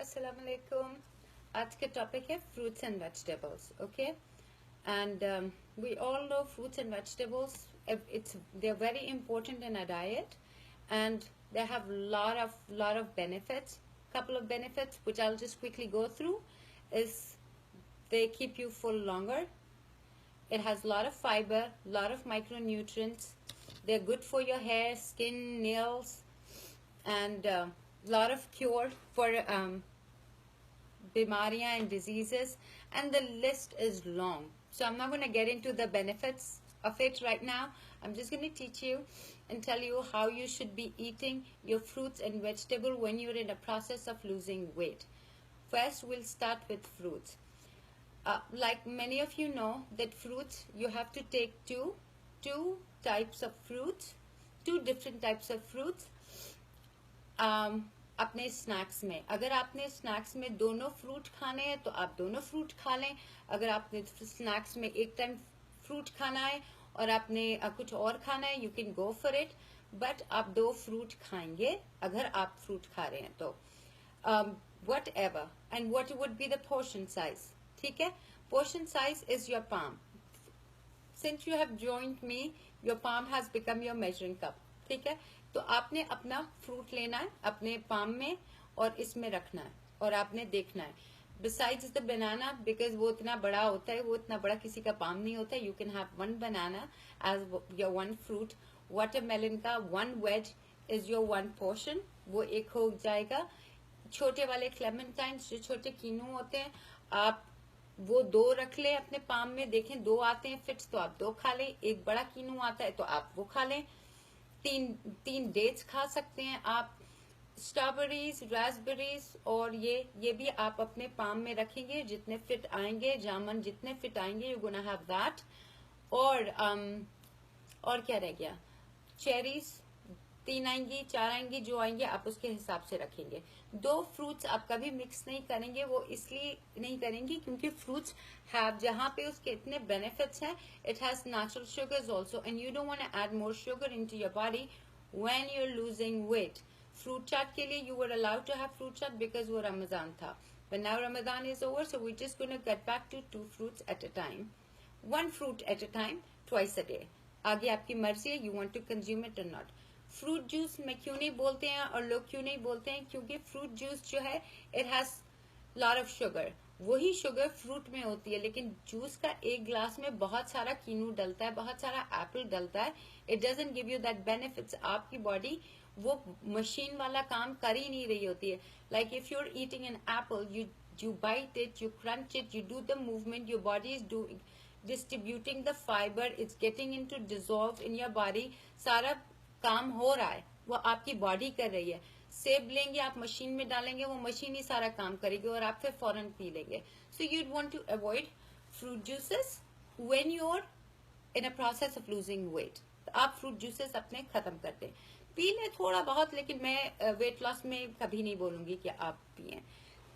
Assalamu alaikum. आज का topic है fruits and vegetables. Okay, and we all know fruits and vegetables. They're very important in our diet, and they have lot of benefits. Couple of benefits which I'll just quickly go through is they keep you full longer. It has a lot of fiber, lot of micronutrients. They're good for your hair, skin, nails, and lot of cure for bimariyan and diseases, and the list is long. So I'm not going to get into the benefits of it right now. I'm just going to teach you and tell you how you should be eating your fruits and vegetable when you're in the process of losing weight. First, we'll start with fruits. Like many of you know that fruits, you have to take two types of fruits, two different types of fruits. अपने snacks में, अगर आपने snacks में दोनों fruit खाने हैं तो आप दोनों फ्रूट खा लें. अगर आपने स्नैक्स में एक टाइम फ्रूट खाना है और आपने कुछ और खाना है, you can go for it, but आप दो फ्रूट खाएंगे अगर आप फ्रूट खा रहे हैं तो. What ever and what would be the portion size. ठीक है, portion size is your palm. Since you have joined me, your palm has become your measuring cup. ठीक है, तो आपने अपना फ्रूट लेना है अपने पाम में और इसमें रखना है और आपने देखना है. बिसाइड्स द बनाना, बिकॉज वो इतना बड़ा होता है, वो इतना बड़ा किसी का पाम नहीं होता है. You can have one banana as your one fruit. Watermelon का one wedge is your one portion, वो एक हो जाएगा. छोटे वाले क्लेमेंटाइन्स जो छोटे कीनू होते हैं, आप वो दो रख ले अपने पाम में. देखें दो आते हैं फिट्स तो आप दो खा लें. एक बड़ा कीनू आता है तो आप वो खा लें. तीन डेट्स खा सकते हैं आप. स्ट्रॉबेरीज, रास्पबेरीज और ये भी आप अपने पाम में रखेंगे. जितने फिट आएंगे, जामन जितने फिट आएंगे, यू गोना हैव दैट. और क्या रह गया, चेरीज 3 आएंगी, 4 आएंगी, जो आएंगे आप उसके हिसाब से रखेंगे. दो फ्रूट्स आप कभी मिक्स नहीं करेंगे. वो इसलिए नहीं करेंगे क्योंकि फ्रूट्स हैव, जहां पे उसके इतने बेनिफिट्स हैं, it has natural sugars also, and you don't want to add more sugar into your body when you are losing weight. Fruit chaat के लिए you were allowed to have fruit chaat because वो रमजान था, but now Ramzan is over, so we just gonna get back to 2 fruits at a time, 1 fruit at a time, twice a day. आगे आपकी मर्जी है, you want to consume it और not. Fruit juice में क्यों नहीं बोलते हैं और लोग क्यों नहीं बोलते हैं, क्योंकि फ्रूट जूस जो है it has lot of sugar. वही शुगर फ्रूट में होती है, लेकिन जूस का एक ग्लास में बहुत सारा कीनू डलता है, बहुत सारा एप्पल डलता है. It doesn't give you that benefits. आपकी बॉडी वो मशीन वाला काम कर ही नहीं रही होती है. Like if you are eating an apple, you bite it, you crunch it, you do the movement, your body is doing distributing the fiber, it's getting into dissolve in your body. सारा काम हो रहा है, वो आपकी body कर रही है. सेब लेंगे आप, मशीन में डालेंगे, वो मशीन ही सारा काम करेगी और आप फिर फौरन पी लेंगे. So you'd want to avoid fruit juices when you are in a process of losing weight. आप फ्रूट जूसेस अपने खत्म कर दें. पी लें थोड़ा बहुत, लेकिन मैं वेट लॉस में कभी नहीं बोलूंगी कि आप पिए.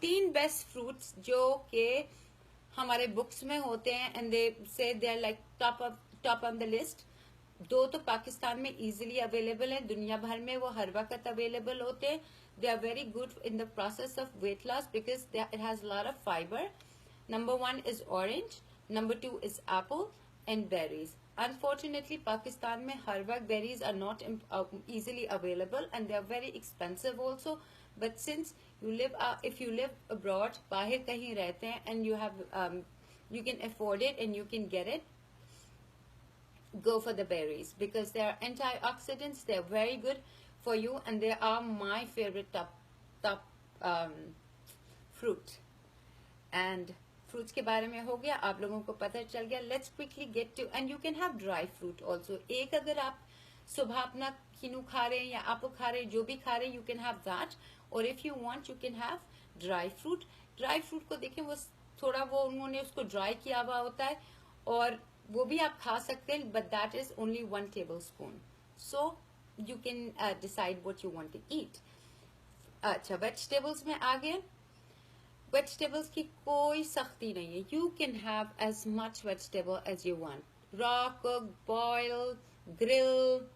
3 बेस्ट फ्रूट्स जो कि हमारे बुक्स में होते हैं, and they say they are like top on the list. 2 तो पाकिस्तान में इजीली अवेलेबल है, दुनिया भर में वो हर वक्त अवेलेबल होते हैं. They are very good in the process of weight loss because it has lot of fibre. Number 1 is orange, number 2 is apple and berries. Unfortunately, Pakistan में हर वक्त berries are not easily available and they are very expensive also. But since you live, if you live abroad, बाहर कहीं रहते हैं, and you have, you can afford it and you can get it, go for the berries because they are antioxidants. They are very good for you, and they are my favorite top fruit. And fruits के बारे में हो गया, आप लोगों को पता चल गया. Let's quickly get to, and you can have dry fruit also. एक अगर आप सुबह अपना कीनू खा रहे हैं या एप्पल खा रहे हैं, जो भी खा रहे हैं, यू कैन हैव दैट. और if you want, you can have dry fruit. Dry fruit को देखें, वो थोड़ा वो उन्होंने उसको ड्राई किया हुआ होता है, और वो भी आप खा सकते हैं, but that is only 1 tablespoon. So you can decide what you want to eat. अच्छा, वेजिटेबल्स में आ गए. वेजिटेबल्स की कोई सख्ती नहीं है. You can have as much vegetable as you want. Raw, cook, boil, grill,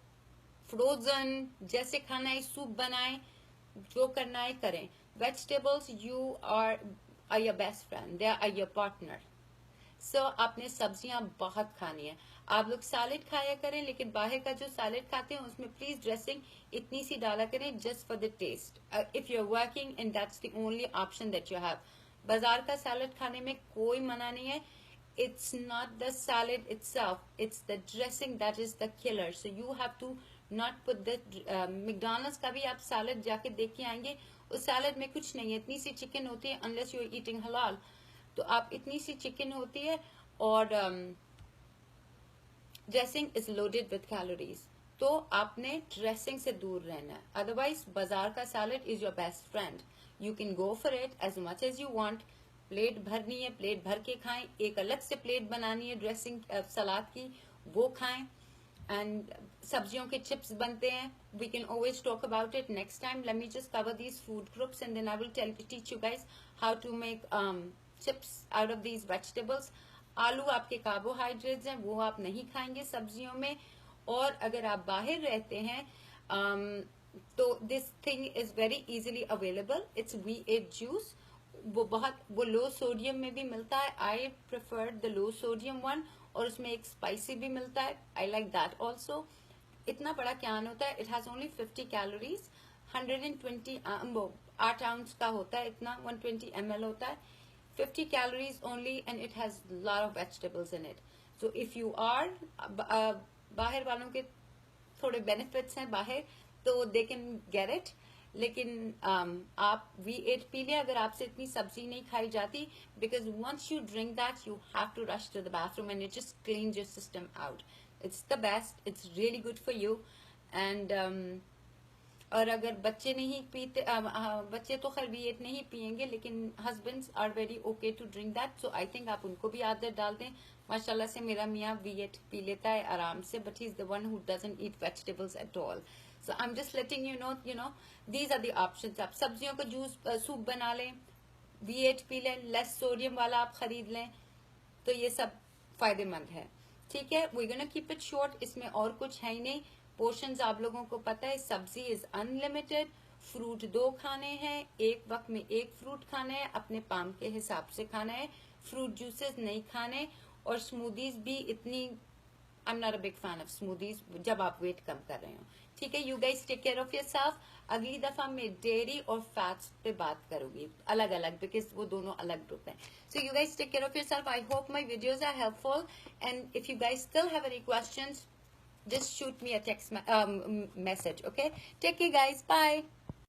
frozen, जैसे खाना है, सूप बनाए, जो करना है करें. Vegetables you are your best friend, they are your partner. So आपने सब्जियां बहुत खानी है. आप लोग सैलेड खाया करें, लेकिन बाहर का जो सैलेड खाते हैं उसमें प्लीज ड्रेसिंग इतनी सी डाला करें just for the taste. If you are working and that's the only option that you have. बाजार का सैलेड खाने में कोई मना नहीं है. It's not the salad itself, it's the dressing that is the killer. So you have to not put the McDonald's का भी आप सैलड जाके देख के आएंगे, उस सैलड में कुछ नहीं है, इतनी सी चिकन होती है, unless you are eating halal. तो आप इतनी सी चिकन होती है और dressing is loaded with calories. तो आपने ड्रेसिंग से दूर रहना है. अदरवाइज बाजार का salad is your best friend. You can go for it as much as you want. Plate भरनी है, प्लेट भर के खाएं. एक अलग से प्लेट बनानी है ड्रेसिंग सलाद की, वो खाएं. एंड सब्जियों के चिप्स बनते हैं. We can always talk about it next time. Let me just cover these food groups and then I will teach you guys how to make chips out of these vegetables. आलू आपके carbohydrates हैं, वो आप नहीं खाएंगे सब्जियों में. और अगर आप बाहर रहते हैं तो this thing is very easily available. It's V8 juice. वो लो सोडियम में भी मिलता है. I prefer the low sodium one. और उसमें एक स्पाइसी भी मिलता है. I like that also. इतना बड़ा कैन होता है. It has only 50 calories. 120 8 ounce का होता है इतना. 120 ml होता है. 50 calories only and it has a lot of vegetables in it. So if you are बाहर वालों के थोड़े benefits हैं बाहर, तो they can get it. लेकिन आप V8 पी लें अगर आपसे इतनी सब्जी नहीं खाई जाती, because once you drink that you have to rush to the bathroom and it just cleans your system out. It's the best. It's really good for you. And और अगर बच्चे नहीं पीते, बच्चे तो खैर V8 नहीं पियेंगे, लेकिन husbands are very okay to drink that. So I think आप उनको भी आदत डाल दें. माशाल्लाह से मेरा मियाँ V8 पी लेता है आराम से, but he is the one who doesn't eat vegetables at all. So I am just letting you know these are the options. आप सब्जियों का जूस सूप बना लें, V8 पी लें, लेस सोडियम वाला आप खरीद लें, तो ये सब फायदेमंद है. ठीक है, we gonna keep it short. इसमें और कुछ है ही नहीं. पोर्शंस आप लोगों को पता है. सब्जी इज अनलिमिटेड. फ्रूट 2 खाने हैं, एक वक्त में 1 फ्रूट खाना है, अपने पाम के हिसाब से खाना है. फ्रूट जूसेस नहीं खाने. और स्मूदीज भी इतनी, I am not a big fan of smoothies जब आप वेट कम कर रहे हो. ठीक है, you guys take care of yourself. अगली दफा मैं डेयरी और फैट्स पे बात करूंगी अलग अलग, बिकॉज वो दोनों अलग ग्रुप हैं. So you guys take care of yourself. I hope my videos are helpful. And if you guys still have any questions, just shoot me a text message. Okay, take care guys, bye.